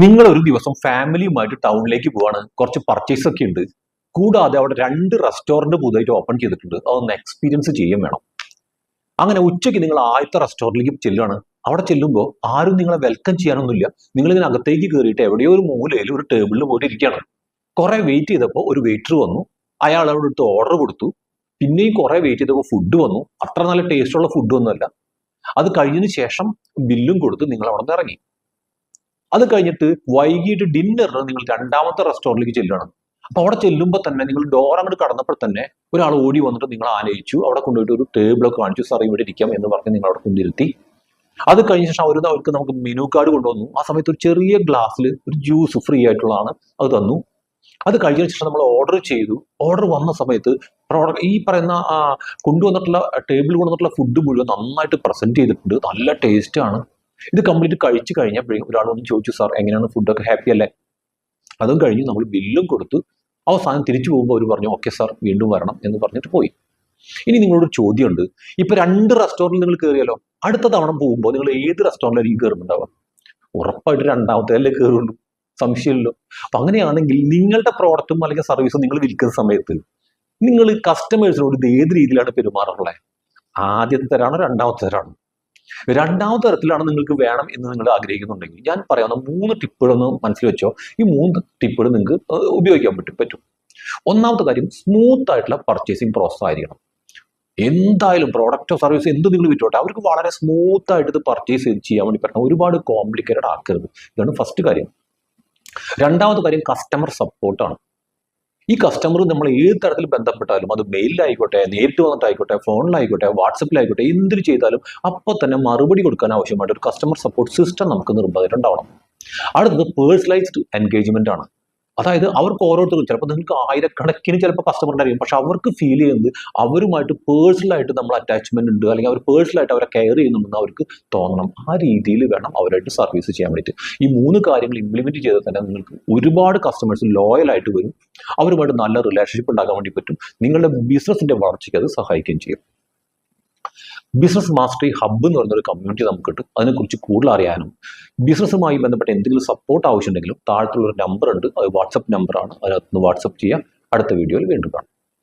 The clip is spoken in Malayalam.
നിങ്ങൾ ഒരു ദിവസം ഫാമിലിയുമായിട്ട് ടൗണിലേക്ക് പോവാണ്, കുറച്ച് പർച്ചേസ് ഒക്കെ ഉണ്ട്. കൂടാതെ അവിടെ 2 റെസ്റ്റോറന്റ് പുതുതായിട്ട് ഓപ്പൺ ചെയ്തിട്ടുണ്ട്. അതൊന്ന് എക്സ്പീരിയൻസ് ചെയ്യും വേണം. അങ്ങനെ ഉച്ചയ്ക്ക് നിങ്ങൾ ആദ്യത്തെ റെസ്റ്റോറന്റിലേക്ക് ചെല്ലുകയാണ്. അവിടെ ചെല്ലുമ്പോൾ ആരും നിങ്ങളെ വെൽക്കം ചെയ്യാനൊന്നുമില്ല. നിങ്ങൾ ഇതിന് അകത്തേക്ക് കയറിയിട്ട് എവിടെയോ ഒരു മൂലയിൽ ഒരു ടേബിളിൽ പോയിട്ട് ഇരിക്കുകയാണ്. കുറെ വെയിറ്റ് ചെയ്തപ്പോൾ ഒരു വെയിറ്റർ വന്നു. അയാൾ അവിടെ എടുത്ത് ഓർഡർ കൊടുത്തു. പിന്നെയും കുറെ വെയിറ്റ് ചെയ്തപ്പോൾ ഫുഡ് വന്നു. അത്ര നല്ല ടേസ്റ്റുള്ള ഫുഡ് ഒന്നുമല്ല. അത് കഴിഞ്ഞതിന് ശേഷം ബില്ലും കൊടുത്ത് നിങ്ങൾ അവിടെ നിന്ന് ഇറങ്ങി. അത് കഴിഞ്ഞിട്ട് വൈകിട്ട് ഡിന്നറിന് നിങ്ങൾ 2ാമത്തെ റെസ്റ്റോറന്റിലേക്ക് ചെല്ലുകയാണ്. അപ്പൊ അവിടെ ചെല്ലുമ്പോൾ തന്നെ നിങ്ങൾ ഡോർ അങ്ങോട്ട് കടന്നപ്പോൾ തന്നെ ഒരാൾ ഓടി വന്നിട്ട് നിങ്ങൾ ആനയിച്ചു. അവിടെ കൊണ്ടുപോയിട്ട് ഒരു ടേബിളൊക്കെ കാണിച്ചു, സാർ ഇവിടെ ഇരിക്കാം എന്ന് പറഞ്ഞ് നിങ്ങൾ അവിടെ കൊണ്ടിരുത്തി. അത് കഴിഞ്ഞ ശേഷം അവർക്ക് നമുക്ക് മെനു കാർഡ് കൊണ്ടുവന്നു. ആ സമയത്ത് ഒരു ചെറിയ ഗ്ലാസ്സിൽ ഒരു ജ്യൂസ് ഫ്രീ ആയിട്ടുള്ളതാണ് അത് തന്നു. അത് കഴിഞ്ഞ ശേഷം നമ്മൾ ഓർഡർ ചെയ്തു. ഓർഡർ വന്ന സമയത്ത് ഈ പറയുന്ന കൊണ്ടുവന്നിട്ടുള്ള ടേബിൾ കൊണ്ടുവന്നിട്ടുള്ള ഫുഡ് മുഴുവൻ നന്നായിട്ട് പ്രസന്റ് ചെയ്തിട്ടുണ്ട്. നല്ല ടേസ്റ്റ് ആണ്. ഇത് കംപ്ലീറ്റ് കഴിച്ചു കഴിഞ്ഞപ്പോഴേക്കും ഒരാൾ ഒന്ന് ചോദിച്ചു, സാർ എങ്ങനെയാണ്, ഫുഡൊക്കെ ഹാപ്പി അല്ലേ? അതും കഴിഞ്ഞ് നമ്മൾ ബില്ലും കൊടുത്തു. അവസാനം തിരിച്ചു പോകുമ്പോൾ അവർ പറഞ്ഞു, ഓക്കെ സാർ വീണ്ടും വരണം എന്ന് പറഞ്ഞിട്ട് പോയി. ഇനി നിങ്ങളോട് ചോദ്യമുണ്ട്. ഇപ്പൊ 2 റെസ്റ്റോറന്റിൽ നിങ്ങൾ കയറിയല്ലോ, അടുത്ത തവണ പോകുമ്പോൾ നിങ്ങൾ ഏത് റെസ്റ്റോറന്റിലായിരിക്കും കയറുന്നുണ്ടാവുക? ഉറപ്പായിട്ട് 2ാമത്തെ കയറുള്ളൂ, സംശയമില്ലല്ലോ. അപ്പൊ അങ്ങനെയാണെങ്കിൽ നിങ്ങളുടെ പ്രോഡക്റ്റും അല്ലെങ്കിൽ സർവീസും നിങ്ങൾ വിൽക്കുന്ന സമയത്ത് നിങ്ങൾ കസ്റ്റമേഴ്സിനോട് ഇത് ഏത് രീതിയിലാണ് പെരുമാറാറുള്ളത്? ആദ്യത്തെ തരാണോ 2ാമത്തെ തരാണോ? 2ാമത്തെ തരത്തിലാണ് നിങ്ങൾക്ക് വേണം എന്ന് നിങ്ങൾ ആഗ്രഹിക്കുന്നുണ്ടെങ്കിൽ ഞാൻ പറയാവുന്ന 3 ടിപ്പുകളൊന്ന് മനസ്സിൽ വെച്ചോ. ഈ 3 ടിപ്പുകൾ നിങ്ങൾക്ക് ഉപയോഗിക്കാൻ പറ്റും. ഒന്നാമത്തെ കാര്യം, സ്മൂത്ത് ആയിട്ടുള്ള പർച്ചേസിങ് പ്രോസസ് ആയിരിക്കണം. എന്തായാലും പ്രോഡക്റ്റോ സർവീസോ എന്ത് നിങ്ങൾ വിറ്റോട്ടെ, അവർക്ക് വളരെ സ്മൂത്ത് ആയിട്ട് ഇത് പർച്ചേസ് ചെയ്യാൻ വേണ്ടി പറ്റണം. ഒരുപാട് കോംപ്ലിക്കേറ്റഡ് ആക്കരുത്. ഇതാണ് ഫസ്റ്റ് കാര്യം. 2ാമത്തെ കാര്യം, കസ്റ്റമർ സപ്പോർട്ടാണ്. ഈ കസ്റ്റമർ നമ്മൾ ഏത് തരത്തിൽ ബന്ധപ്പെട്ടാലും, അത് മെയിലിലായിക്കോട്ടെ, നേരിട്ട് വന്നിട്ടായിക്കോട്ടെ, ഫോണിലായിക്കോട്ടെ, വാട്സപ്പിലായിക്കോട്ടെ, എന്തിനു ചെയ്താലും അപ്പോൾ തന്നെ മറുപടി കൊടുക്കാൻ ആവശ്യമായിട്ട് ഒരു കസ്റ്റമർ സപ്പോർട്ട് സിസ്റ്റം നമുക്ക് നിർബന്ധമായിട്ട് ഉണ്ടാവണം. അടുത്തത് പേഴ്സണലൈസ്ഡ് എൻഗേജ്മെന്റ് ആണ്. അതായത് അവർക്ക് ഓരോരുത്തർക്കും ചിലപ്പോൾ നിങ്ങൾക്ക് ആയിരക്കണക്കിന് ചിലപ്പോൾ കസ്റ്റമർ ഉണ്ടായിരിക്കും, പക്ഷെ അവർക്ക് ഫീൽ ചെയ്യുന്നത് അവരുമായിട്ട് പേഴ്സണലായിട്ട് നമ്മൾ അറ്റാച്ച്മെന്റ് ഉണ്ട്, അല്ലെങ്കിൽ അവർ പേഴ്സണലായിട്ട് അവരെ കെയർ ചെയ്യുന്നുണ്ടെന്ന് അവർക്ക് തോന്നണം. ആ രീതിയിൽ വേണം അവരായിട്ട് സർവീസ് ചെയ്യാൻ വേണ്ടിയിട്ട്. ഈ 3 കാര്യങ്ങൾ ഇംപ്ലിമെന്റ് ചെയ്താൽ തന്നെ നിങ്ങൾക്ക് ഒരുപാട് കസ്റ്റമേഴ്സ് ലോയൽ ആയിട്ട് വരും. അവരുമായിട്ട് നല്ല റിലേഷൻഷിപ്പ് ഉണ്ടാക്കാൻ വേണ്ടി പറ്റും. നിങ്ങളുടെ ബിസിനസിന്റെ വളർച്ചയ്ക്ക് അത് സഹായിക്കുകയും ചെയ്യും. ബിസിനസ് മാസ്റ്ററി ഹബ്ബ് എന്ന് പറയുന്ന ഒരു കമ്മ്യൂണിറ്റി നമുക്ക് കിട്ടും. അതിനെക്കുറിച്ച് കൂടുതൽ അറിയാനും ബിസിനസ്സുമായി ബന്ധപ്പെട്ട എന്തെങ്കിലും സപ്പോർട്ട് ആവശ്യമുണ്ടെങ്കിലും താഴത്തുള്ള ഒരു നമ്പർ ഉണ്ട്, അത് വാട്സപ്പ് നമ്പറാണ്. അതിനകത്ത് വാട്സപ്പ് ചെയ്യാം. അടുത്ത വീഡിയോയിൽ വീണ്ടും കാണാം.